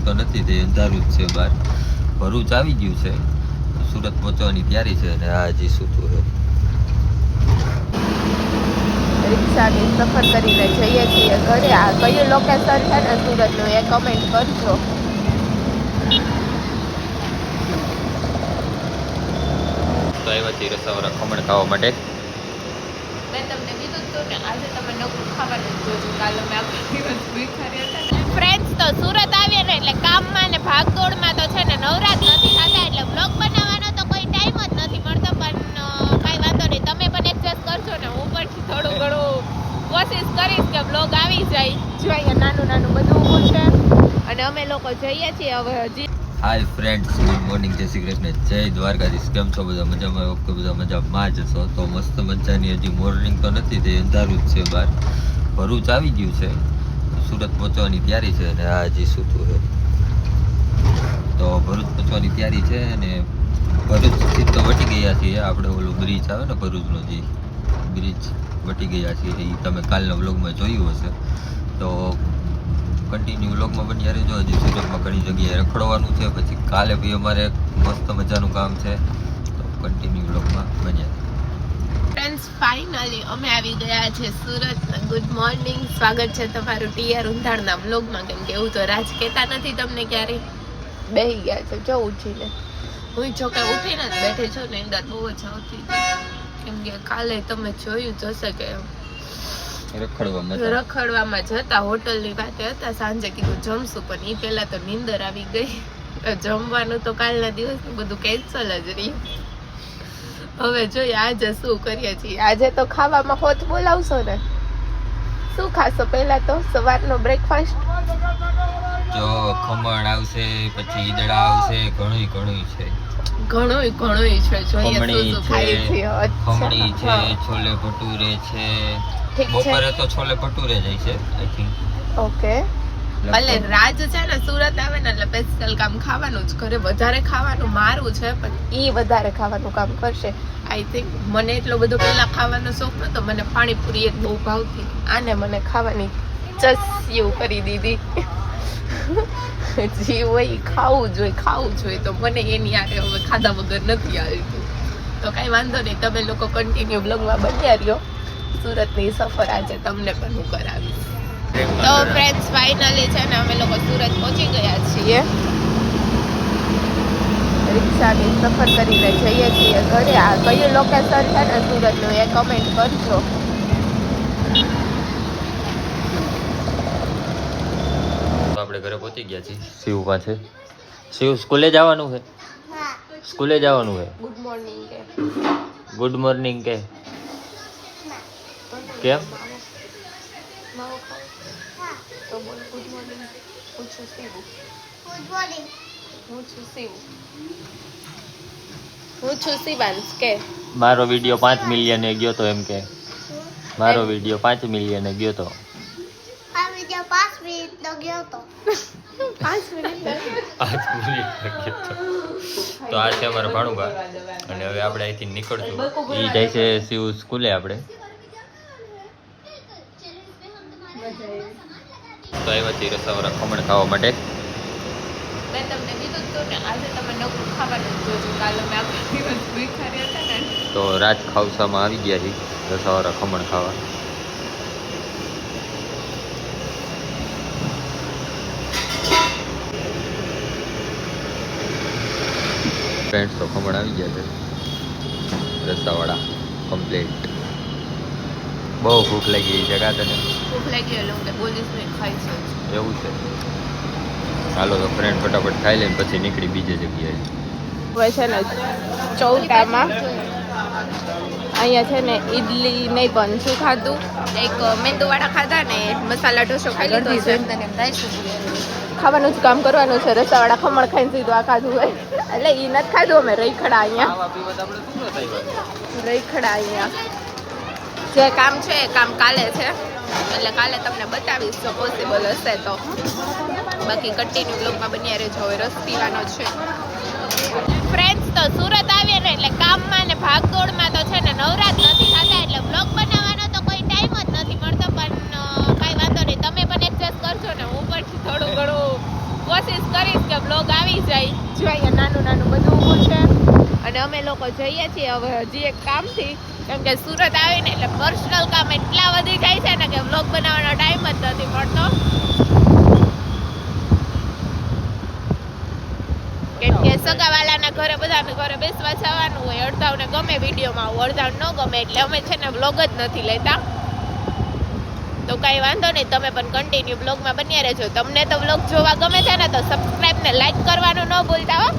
તો નથી, તે અંધારું જ છે બહાર. ભરૂચ આવી ગયું છે, સુરત પહોંચવાની તૈયારી છે અને આ હજી સૂતું છે. રિક્ષાની સફર કરીને જઈએ છીએ ઘરે. આ કયું લોકેશન છે ને સુરતનું એ કમેન્ટ કરજો. તો આવ્યા છીએ રસાવાળા ખમણ ખાવા માટે. મેં તમને કીધું હતું ને આજે તમે નવું ખાવાનું જ જોજો. કાલે મેં આખો દિવસ ભૂખ્યા રહ્યા હતા ને. ફ્રેન્ડ્સ, તો સુરત આવીએ ને એટલે કામમાં ને ભાગદોડમાં તો છે ને નવરા જ નથી થતા, એટલે બ્લોગ બનાવવાનો તો કોઈ ટાઈમ જ નથી મળતો. પણ કાંઈ વાંધો નહીં, તમે પણ એડજસ્ટ કરજો ને હું પણ થોડું ઘણું કોશિશ કરીશ કે બ્લોગ આવી જાય. જો અહીંયા નાનું નાનું બધું ઊભું છે અને અમે લોકો જઈએ છીએ હવે હજી. હાય ફ્રેન્ડ્સ, ગુડ મોર્નિંગ, જય શ્રી કૃષ્ણ, જય દ્વારકાધીશ. કેમ છો બધા? મજામાં? વખતે બધા મજામાં જ છો. તો મસ્ત મજાની હજી મોર્નિંગ તો નથી, તે અંધારું જ છે બહાર. ભરૂચ આવી ગયું છે, સુરત પહોંચવાની તૈયારી છે અને આ હજી સૂતું છે. તો ભરૂચ પહોંચવાની તૈયારી છે અને ભરૂચથી તો વટી ગયા છીએ આપણે. ઓલું બ્રિજ આવે ને ભરૂચનો, જે બ્રિજ વટી ગયા છીએ એ તમે કાલના વ્લોગમાં જોયું હશે. તો કન્ટિન્યુ વ્લોગમાં બન્યા રહેજો. હજી સુરતમાં ઘણી જગ્યાએ રખડવાનું છે, પછી કાલે બી અમારે મસ્ત મજાનું કામ છે, તો કન્ટિન્યુ વ્લોગમાં બન્યા. ફ્રેન્ડ્સ, ફાઇનલી અમે આવી ગયા છે સુરત. ગુડ મોર્નિંગ, સ્વાગત છે તમારું ટીઆર ઉંધાણના વ્લોગમાં. કેમ કે એવું તો રાજ કહેતા નથી તમને ક્યારેય. બેહી ગયા છે જો ઉઠીને. હું જો કે ઉઠીને જ બેઠી છું ને, અંદર બહુ જ આવતી. કેમ કે કાલે તમે જોયું જ હશે કે રખડવામાં જતા હોટલની વાતે હતા. સાંજે કીધું જમશું, પણ એ પહેલા તો નીંદર આવી ગઈ. જમવાનું તો કાલના દિવસનું બધું કેન્સલ જ રહ્યું. હવે જોઈએ આજે શું કરીએ છીએ. આજે તો ખાવામાં હોત બોલાવશો ને, શું ખાશો? પહેલા તો સવારનો બ્રેકફાસ્ટ જો ખમણ આવશે, પછી ઈદડા આવશે, ઘણું છે. ઘણું છે. જોઈએ શું ખાઈ છે. ખમણી છે, છોલે ભટુરે છે. બપોરે તો છોલે ભટુરે જ છે આઈ થિંક. ઓકે, ભલે રાજ છે ને સુરત આવે ને એટલે સ્પેશિયલ કામ ખાવાનું જ કરે. વધારે ખાવાનું મારું છે, પણ ઈ વધારે ખાવાનું કામ કરશે આઈ થિંક. મને એટલો બધો પેલા ખાવાનો શોખ નતો. મને પાણીપુરી એક બહુ ભાવતી, આને મને ખાવાની ચસ્યું કરી દીધી. જે હોય ખાવું જોઈએ તો મને એની આરે હવે ખાધા વગર નથી આવતું. તો કાંઈ વાંધો નહીં, તમે લોકો કન્ટિન્યુ બ્લોગમાં બન્યા રહ્યો. સુરતની સફર આજે તમને પણ હું કરાવીશ. તો ફ્રેન્ડ્સ, ફાઇનલી છે ને અમે લોકો સુરત પહોંચી ગયા છીએ. રિક્ષાની સફર કરીને જઈએ છીએ ઘરે. આ કયું લોકેશન છે ને સુરતનું એ કમેન્ટ કરજો. આપણે ઘરે પહોંચી ગયા છીએ શિવ પાસે. શિવ, સ્કૂલે જવાનું છે? સ્કૂલે જવાનું છે. ગુડ મોર્નિંગ કે ગુડ મોર્નિંગ કે કેમ? તો બોલ ગુડ મોર્નિંગ. હું છું શિવ. હું છું શિવાંશ કે. મારો વિડીયો 5 મિલિયન એ ગયો તો એમ કે. મારો વિડીયો 5 મિલિયન એ ગયો તો. આ વિડિયો 5 મિનિટ નો ગયો તો. 5 મિનિટ તો આ છે અમારા ભાણુભા અને હવે આપણે અહીંથી નીકળશું. એ જાય છે શિવ સ્કૂલે. આપણે તો આવ્યા છીએ રસાવાળા ખમણ ખાવા માટે. મેં તમને કીધું હતું ને આજે તમે નવું ખાવાનું જ જોજો. કાલે મેં આખો દિવસ ભૂખ્યા રહ્યા હતા ને. તો રાજ ખાવસામાં આવી ગયા છીએ રસાવાળા ખમણ ખાવા. ફ્રેન્ડ્સ, તો ખમણ આવી ગયા છે રસાવાળા કમ્પ્લીટ. બહુ ભૂખ લાગી એ જગા તને? ભૂખ લાગી એટલે હું પોલીસને ખાઈ છું. એવું છે? હાલો તો ફ્રેન્ડ ફટાફટ ખાઈ લઈને પછી નીકળી બીજે જગ્યાએ. હવે છે ને ચૌટામાં અહીંયા છે ને ઈડલી નહીં પણ શું ખાધું, એક મેંદુવાળા ખાધા ને મસાલા ઢોસો ખાઈ લીધો છે. ખાવાનું જ કામ કરવાનું છે. રસાવાળા ખમણ ખાઈને સીધું આ ખાધું હોય એટલે એ નથી ખાધું. અમે રઈખડા અહીંયા જે કામ છે એ કામ કાલે છે, એટલે કાલે તમને બતાવીશ જો પોસિબલ હશે તો. બાકી કન્ટિન્યુ બ્લોગમાં બન્યા રહેજો. હવે રસ પીવાનો છે. ફ્રેન્ડ્સ, તો સુરત આવીએ ને એટલે કામમાં ને ભાગદોડમાં તો છે ને નવરા જ નથી થતા, એટલે બ્લોગ બનાવવાનો તો કોઈ ટાઈમ જ નથી મળતો. પણ કાંઈ વાંધો નહીં, તમે પણ એડજસ્ટ કરજો ને હું પણ થોડું ઘણું કોશિશ કરીશ કે બ્લોગ આવી જાય. જો અહીંયા નાનું નાનું બધું ઊભું છે અને અમે લોકો જઈએ છીએ હવે હજી એક કામથી, કેમ કે સુરત આવીને એટલે પર્સનલ કામ એટલા વધી જાય છે ને કે બ્લોગ બનાવવાનો ટાઈમ જ નથી મળતો. કેમ કે સગાવાલાના ઘરે બધાને ઘરે બેસવા જવાનું હોય, અડધાવને ગમે વિડીયોમાં આવું, અડધાવને ન ગમે એટલે અમે છે ને બ્લોગ જ નથી લેતા. તો કાંઈ વાંધો નહીં, તમે પણ કન્ટિન્યુ બ્લોગમાં બન્યા રહેજો. તમને તો બ્લોગ જોવા ગમે છે ને તો સબસ્ક્રાઈબ ને લાઈક કરવાનું ન ભૂલતા હો.